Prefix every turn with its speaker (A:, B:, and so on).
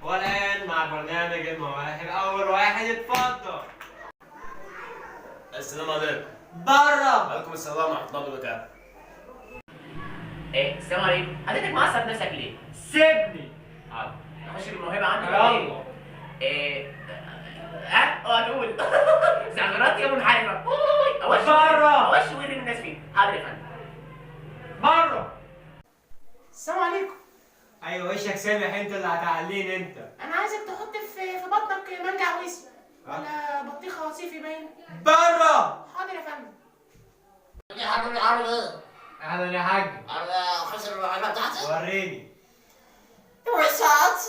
A: والآن مع برنامج المواهب، أول واحد اتفضل.
B: السلام عليكم.
A: بره.
B: وعليكم السلام ورحمة الله وبركاته.
C: ايه السلام عليكم، حضرتك معصب نفسك ليه؟
A: سيبني.
C: حاضر اخش بالموهبه عندي ولا ايه؟
A: يلا.
C: ايه تقول زعزعات يا منحرفه. اوش
A: بره.
C: اوش وري الناس فين؟ حاضر يا فندم.
A: بره.
C: السلام عليكم.
A: أيوة وشك سامح، أنت اللي هتعليني أنت.
C: انا عايزك تحط في بطنك مانجا عويسي ولا بطيخه صيفي باين.
A: بره.
C: حاضر يا فندم.
D: عامل ايه؟
A: أهلا يا حاج.
D: خسر العلبة بتاعتي؟
A: وريني.
D: وسعت